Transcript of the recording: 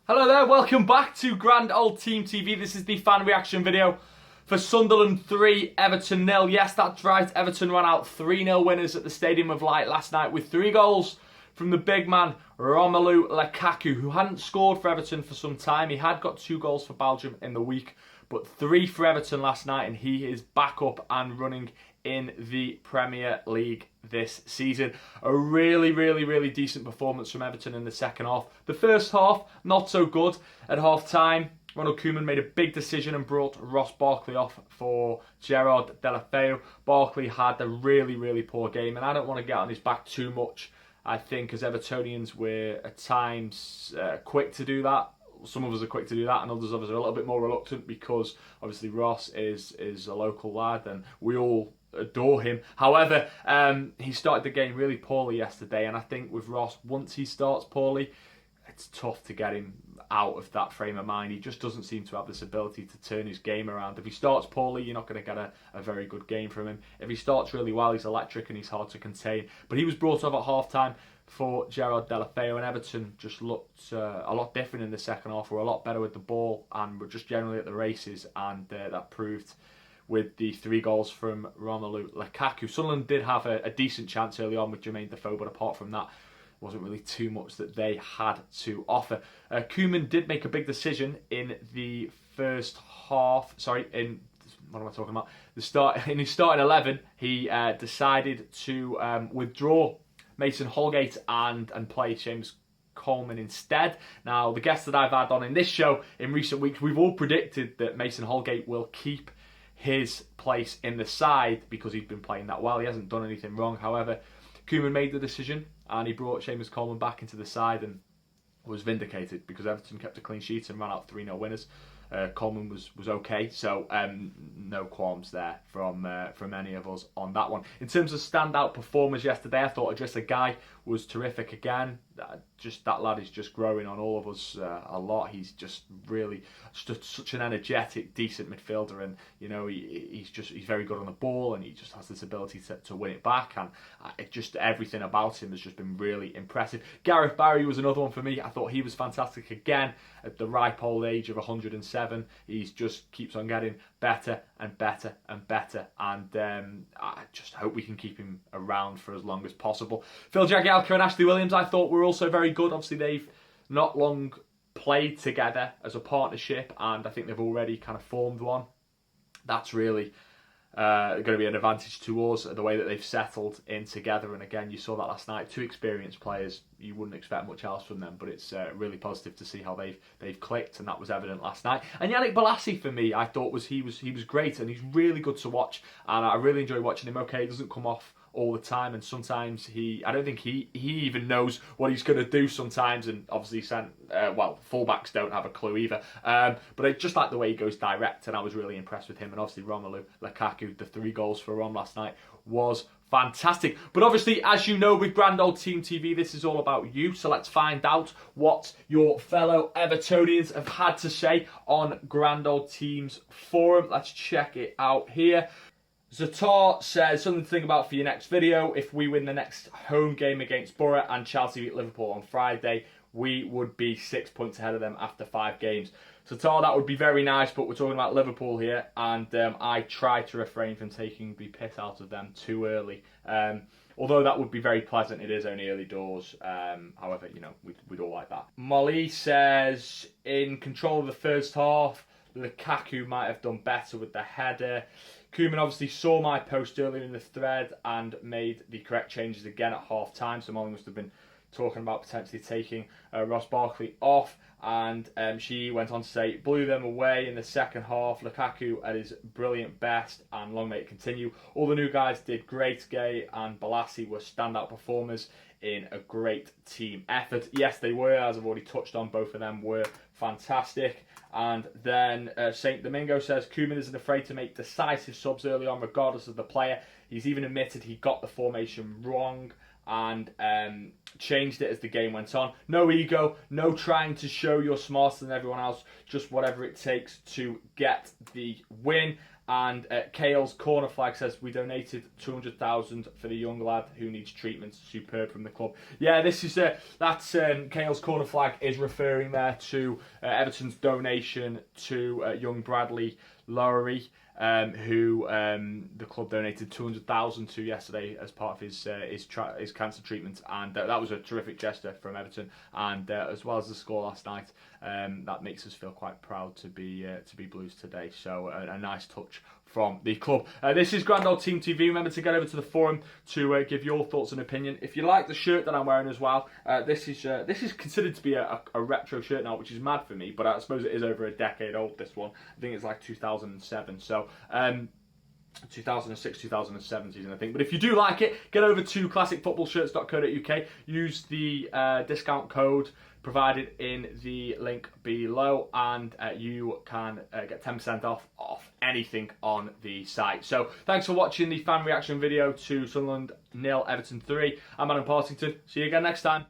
Hello there, welcome back to Grand Old Team TV. This is the fan reaction video for Sunderland 3, Everton 0. Yes, that's right, Everton ran out 3-0 winners at the Stadium of Light last night with 3 goals from the big man, Romelu Lukaku, who hadn't scored for Everton for some time. He had got 2 goals for Belgium in the week, but 3 for Everton last night, and he is back up and running in the Premier League this season. A really decent performance from Everton in the second half. The first half, not so good. At half time, Ronald Koeman made a big decision and brought Ross Barkley off for Gerard Deulofeu. Barkley had a really poor game, and I don't want to get on his back too much. I think as Evertonians, we're at times quick to do that. Some of us are quick to do that, and others of us are a little bit more reluctant because obviously Ross is a local lad and we all adore him. However, he started the game really poorly yesterday, and I think with Ross, once he starts poorly, it's tough to get him out of that frame of mind. He just doesn't seem to have this ability to turn his game around. If he starts poorly, you're not going to get a very good game from him. If he starts really well, he's electric and he's hard to contain. But he was brought off at half-time for Gerard Deulofeu, and Everton just looked a lot different in the second half. We're a lot better with the ball and we're just generally at the races, and that proved with the 3 goals from Romelu Lukaku. Sunderland did have a decent chance early on with Jermaine Defoe, but apart from that, wasn't really too much that they had to offer. Koeman did make a big decision in the first half. What am I talking about? In his starting 11, he decided to withdraw Mason Holgate and play James Coleman instead. Now, the guests that I've had on in this show in recent weeks, we've all predicted that Mason Holgate will keep his place in the side because he's been playing that well. He hasn't done anything wrong. However, Koeman made the decision and he brought James Coleman back into the side and was vindicated because Everton kept a clean sheet and ran out 3-0 winners. Coleman was okay, so no qualms there from any of us on that one. In terms of standout performers yesterday, I thought Idrissa Gueye was terrific again. That lad is just growing on all of us a lot. He's just really such an energetic, decent midfielder, and you know he's very good on the ball, and he just has this ability to win it back, and just everything about him has just been really impressive. Gareth Barry was another one for me. I thought he was fantastic again at the ripe old age of 107. He just keeps on getting better and better and better, and I just hope we can keep him around for as long as possible. Phil Jagielka and Ashley Williams I thought were also very good. Obviously they've not long played together as a partnership, and I think they've already kind of formed one. That's really going to be an advantage to us, the way that they've settled in together. And again, you saw that last night. 2 experienced players, you wouldn't expect much else from them, but it's really positive to see how they've clicked, and that was evident last night. And Yannick Bolasie, for me, I thought he was great, and he's really good to watch, and I really enjoy watching him. Okay, he doesn't come off all the time, and sometimes I don't think he even knows what he's going to do sometimes, and obviously fullbacks don't have a clue either, but I just like the way he goes direct, and I was really impressed with him. And obviously Romelu Lukaku, the 3 goals for Rom last night was fantastic. But obviously, as you know, with Grand Old Team TV, this is all about you, so let's find out what your fellow Evertonians have had to say on Grand Old Team's forum. Let's check it out here. Zatar says, something to think about for your next video. If we win the next home game against Borough and Chelsea beat Liverpool on Friday, we would be 6 points ahead of them after 5 games. Zatar, that would be very nice, but we're talking about Liverpool here, and I try to refrain from taking the piss out of them too early. Although that would be very pleasant, it is only early doors. However, you know, we'd all like that. Molly says, in control of the first half, Lukaku might have done better with the header. Koeman obviously saw my post earlier in the thread and made the correct changes again at half time. So Molly must have been talking about potentially taking Ross Barkley off, and she went on to say, blew them away in the second half. Lukaku at his brilliant best, and long may it continue. All the new guys did great. Gueye and Bolasie were standout performers in a great team effort. Yes, they were, as I've already touched on. Both of them were fantastic. And then St. Domingo says, Koeman isn't afraid to make decisive subs early on regardless of the player. He's even admitted he got the formation wrong and changed it as the game went on. No ego, no trying to show you're smarter than everyone else, just whatever it takes to get the win. And Kale's corner flag says, we donated 200,000 for the young lad who needs treatment. Superb from the club. Yeah, this is that's Kale's corner flag is referring there to Everton's donation to young Bradley Lowry, who the club donated 200,000 to yesterday as part of his cancer treatment, and that was a terrific gesture from Everton. And as well as the score last night, that makes us feel quite proud to be Blues today. So a nice touch from the club. This is GrandOldTeam TV. Remember to get over to the forum to give your thoughts and opinion. If you like the shirt that I'm wearing as well, this is considered to be a retro shirt now, which is mad for me, but I suppose it is over a decade old, this one. I think it's like 2007, so 2006, 2007 season, I think. But if you do like it, get over to classicfootballshirts.co.uk, use the discount code provided in the link below, and you can get 10% off anything on the site. So thanks for watching the fan reaction video to Sunderland 0, Everton 3. I'm Adam Partington. See you again next time.